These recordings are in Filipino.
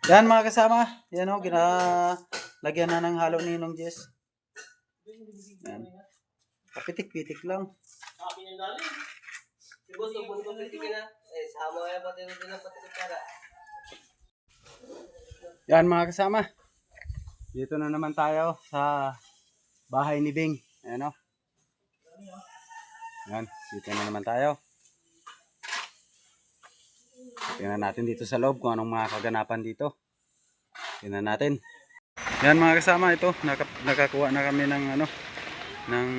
Yan mga kasama. Yan o, ginalagyan na ng halo ni Nong Jess. Yan. Kapitik-pitik lang. Yan mga kasama. Dito na naman tayo sa bahay ni Bing. Ayan o. Yan, dito na naman tayo. Tingnan natin dito sa loob kung anong mga kaganapan dito. Tingnan natin. Yan mga kasama, ito nakakuha na kami ng ng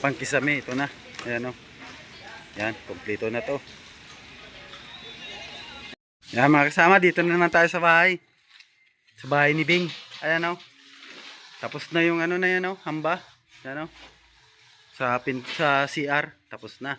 pangkisame. Ito na. Ayan o. Yan, kompleto na to. Yan mga kasama, dito na naman tayo sa bahay. Sa bahay ni Bing. Ayan o. Tapos na yung na yan o, hamba. Ayan o. Sa CR, tapos na.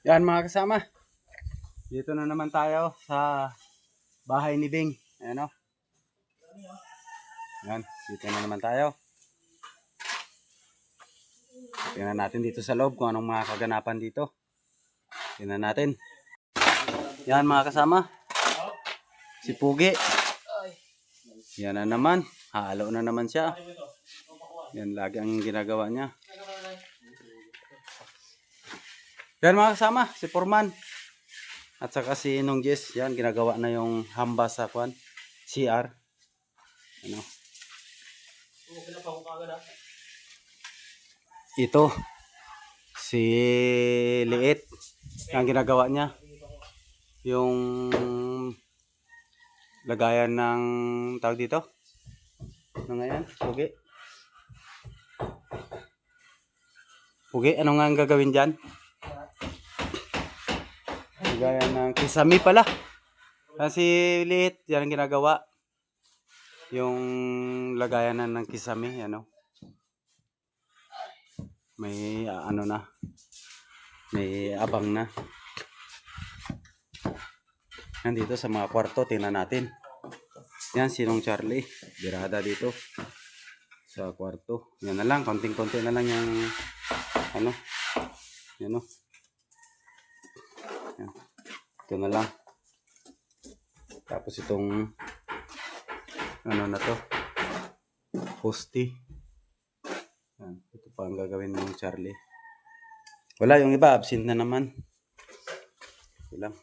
Yan mga kasama. Dito na naman tayo sa bahay ni Bing. Ayan o. Yan, dito na naman tayo. Tingnan natin dito sa loob kung anong mga kaganapan dito. Tingnan natin. Yan mga kasama. Si Pugi. Yan na naman. Halo na naman siya. Yan lagi ang ginagawa niya. Yan mga kasama. Si Foreman. At saka si Nong Jess. Yan ginagawa na yung hamba sa CR. Ano? Ito. Si Liit. Ang ginagawa niya. Yung lagayan ng tawag dito. Ano nga yan? Pugi. Pugi, ano nga ang gagawin dyan? Lagayan ng kisame pala. Kasi Liit, yan ang ginagawa. Yung lagayan ng kisame, ano. May na. May abang na. Nandito sa mga kwarto, tingnan natin. Yan, sinong Charlie. Birada dito. Sa kwarto. Yan na lang, konting-konti na lang yung yan o. Yan. Ito na lang. Tapos itong na to. Posti. Yan. Ito pa ang gagawin ng Charlie. Wala, yung iba, absent na naman. Ito lang.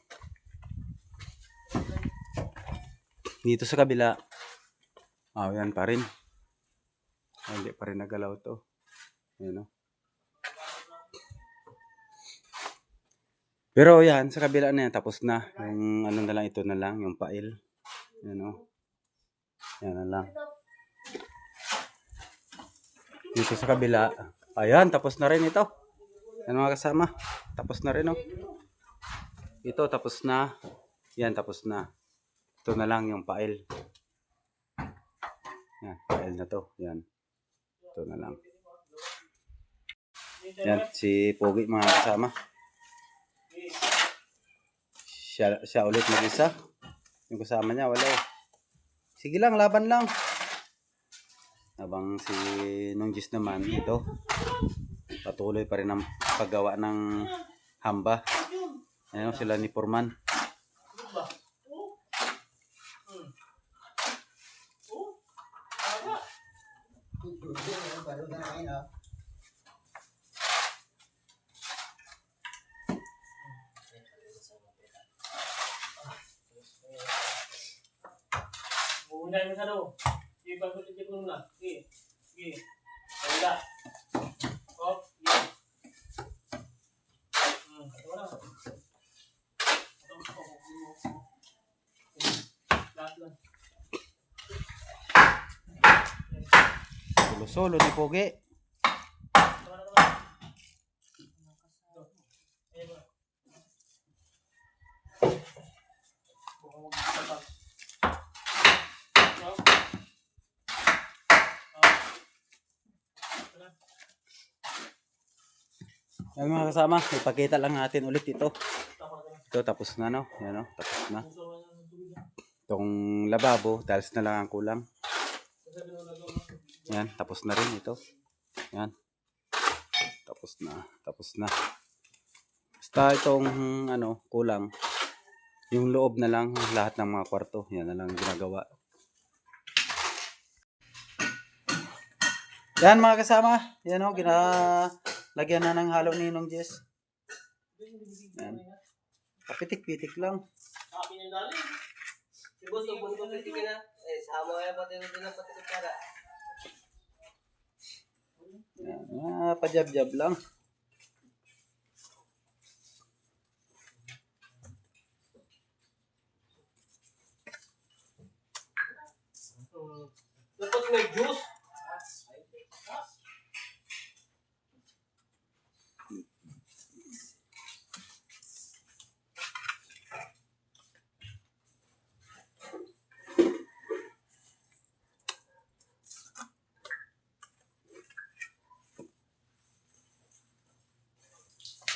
Dito sa kabila, yan pa rin. Hindi pa rin nagalaw to. Ayan o. Pero yan, sa kabila na yan, tapos na. Yung na lang, ito na lang, yung pail. Ayan o. Yan na lang. Dito sa kabila, ayan, tapos na rin ito. Yan mga kasama, tapos na rin o. Ito, tapos na. Yan, tapos na. Ito na lang yung pail. Yan, pail na to. Yan. Ito na lang. Yan, si Pogi mga kasama. Siya ulit mag-isa. Yung kasama niya, wala eh. Sige lang, laban lang. Habang si Nong Jess naman, ito. Patuloy pa rin ang paggawa ng hamba. Ayun sila ni Foreman. Unahin mo sa loob. Sige, pagkutin mo na. Sige. Sige. Wala. Hop. Sige. Ito na. Lahat lang. Solo ni Pogi. Yan mga kasama, ipakita lang natin ulit ito. Ito tapos na no. Yan no, tapos na. Itong lababo, tiles na lang ang kulang. Yan, tapos na rin ito. Yan. Tapos na, tapos na. Basta itong ano, kulang. Yung loob na lang, lahat ng mga kwarto. Yan na lang ginagawa. Yan mga kasama. Yan o, lagyan na ng halo ni Ninong Jess. Yan. Kapitik-pitik lang. Sabi niya dali. Si boss, ubos ko pitik na. Eh, sama kaya pati na din ang pati para. Yan, pajab-jab lang. Dapat may juice.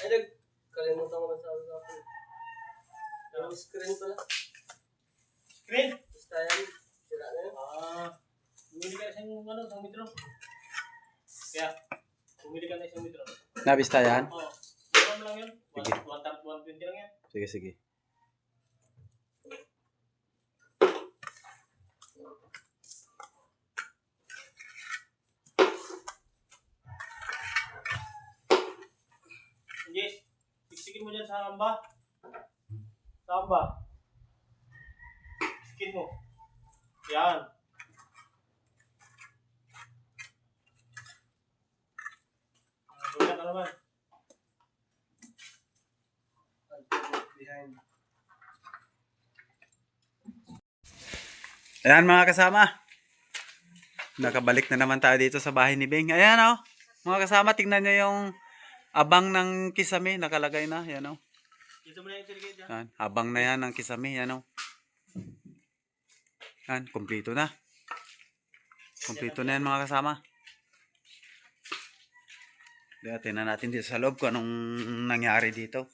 Ay, kalimutan ko na sa akin. Yung screen pala. Screen. Basta yan. Sira na yun. Bumili ka na isang ano, isang metro. Kaya, bumili ka na isang metro. Nabista yan? Oo. Mura mo lang yun. Sige. 120 lang yan. Sige, sige. Yes. Siksikin mo dyan sa amba. Sa amba. Siksikin mo. Yan. Gawin ka naman. Behind. Ayan mga kasama. Nakabalik na naman tayo dito sa bahay ni Beng. Ayan o. Mga kasama, tingnan nyo yung abang ng kisame. Nakalagay na. Ayan o. Dito mo na yung tiligay dyan. Yan. Abang na yan ng kisame. Ayan o. Yan. Kumplito na. Kumplito na yan mga kasama. Tingnan natin dito sa loob kung anong nangyari dito.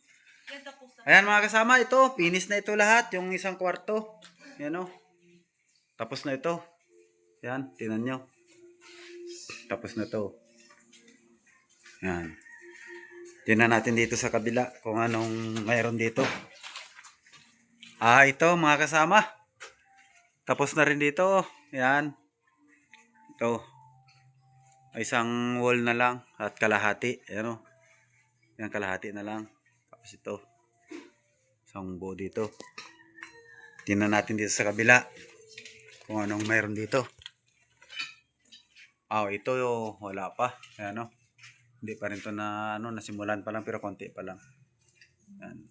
Ayan mga kasama. Ito. Finish na ito lahat. Yung isang kwarto. Ayan o. Tapos na ito. Yan, tingnan nyo. Tapos na to. Yan. Tingnan natin dito sa kabila kung anong mayroon dito. Ito mga kasama. Tapos na rin dito. Yan. Ito. Isang wall na lang at kalahati. Ayan o. Yan, kalahati na lang. Tapos ito. Isang buo dito. Tingnan natin dito sa kabila kung anong mayroon dito. Ito wala pa. Ayan o. Hindi pa rin to na nasimulan pa lang pero konti pa lang. Ayan.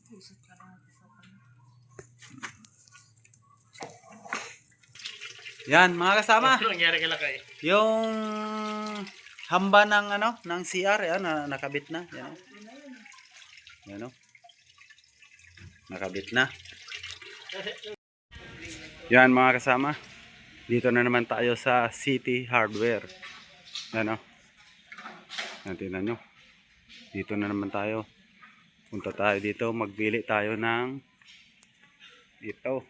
Yan mga kasama. Ano nangyari kay Lakay? Yung hamba ng CR, ayan, nakabit na. Yan o. Yan o. Nakabit na. Yan mga kasama. Dito na naman tayo sa City Hardware. Yan o. Tingnan nyo. Dito na naman tayo. Punta tayo dito. Magbili tayo ng ito.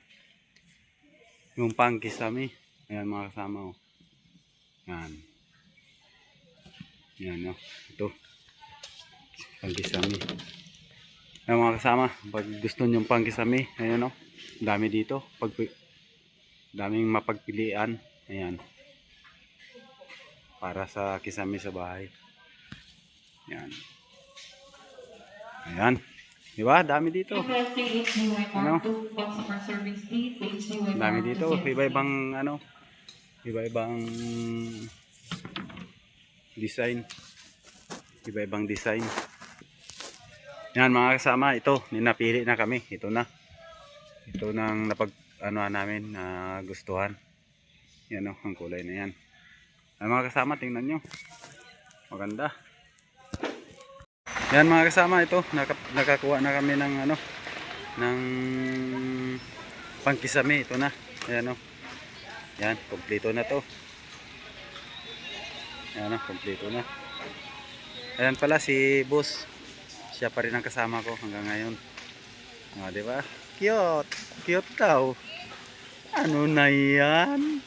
Yung pangkisame. Ayan mga kasama o. Yan. Yan o. Ito. Pangkisame. Ayan mga kasama. Pag gusto nyo yung pangkisame. Ayan o. Dami dito. Daming mapagpilian. Ayan. Para sa kisame sa bahay. Ayan. Ayan. Diba? Dami dito. Ano? Dami dito. Iba-ibang iba-ibang design. Iba-ibang design. Yan mga kasama. Ito. Ninapili na kami. Ito na. Ito nang namin na gustuhan. Yan o. Ang kulay na yan. Ay mga kasama. Tingnan nyo. Maganda. Yan mga kasama, ito nakakuha na kami ng ng pangkisame. Ito na. Ayan o. Yan, kompleto na to. Ayan o, kompleto na. Ayan pala si boss. Siya pa rin ang kasama ko hanggang ngayon. Ah, di ba? Cute. Cute daw. Ano na yan?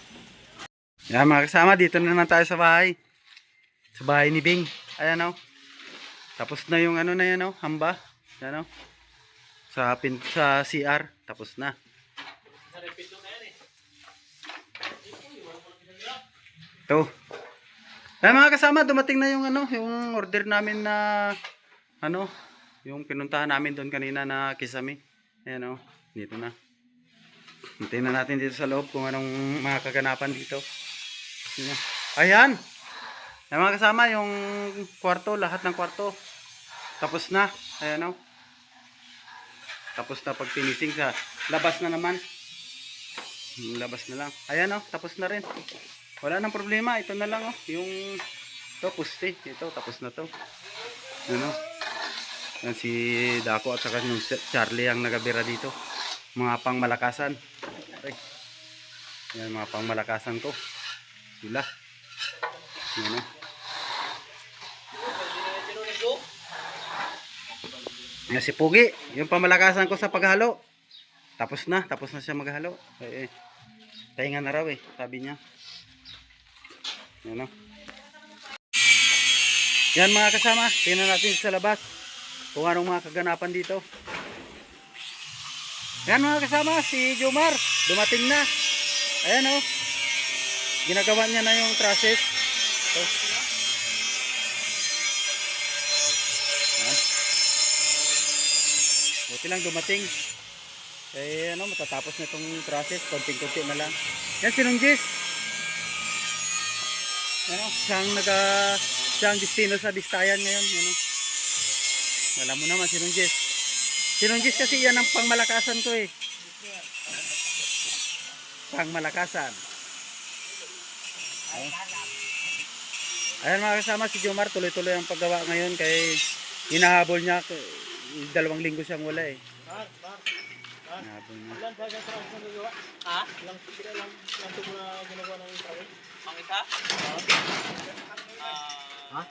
Yan mga kasama, dito na naman tayo sa bahay. Sa bahay ni Bing. Ayan o. Tapos na yung ano na yan o, hamba. Yan o. Sa CR. Tapos na. Repeat na yan eh. Ito. Ayan mga kasama, dumating na yung ano, yung order namin na ano, yung pinuntahan namin doon kanina na Kisame. Ayan o, dito na. Tingnan natin dito sa loob kung anong mga kaganapan dito. Ayan. Ayan mga kasama, yung kwarto, lahat ng kwarto. Tapos na. Ayan o. Tapos na pag finishing sa labas na naman. Labas na lang. Ayan o, tapos na rin. Wala nang problema. Ito na lang o. Yung ito, puste. Ito, tapos na to. Ano? Yan si Dako at saka yung Charlie ang nagabira dito. Mga pangmalakasan. Ay. Yan, mga pangmalakasan ko. Sila. Yan o. Yan si Pugi. Yung pamalakasan ko sa paghalo. Tapos na siya maghalo. Tainga na raw eh, sabi niya. Yan o. Yan mga kasama, tingnan natin sa labas kung anong mga kaganapan dito. Yan mga kasama, si Jomar dumating na. Ayan o. Ginagawa niya na yung trusses. So, buti lang dumating. Eh ano, matatapos na itong process, konting-konti na lang. Yan si Nunjis. Ano, siyang destino sa Bistayan ngayon, ano. Alam mo naman si Nunjis. Si Nunjis kasi yan ang pangmalakasan ko eh. Pangmalakasan. Ayan mga kasama, si Jomar tuloy-tuloy ang paggawa ngayon kay hinahabol niya. 2 linggo siyang wala eh. Hinahabol niya. Ilan ba yung trabaho na nagawa? Ha? Ilang tubo na ginagawa ng trabaho? Ang isa? Ha?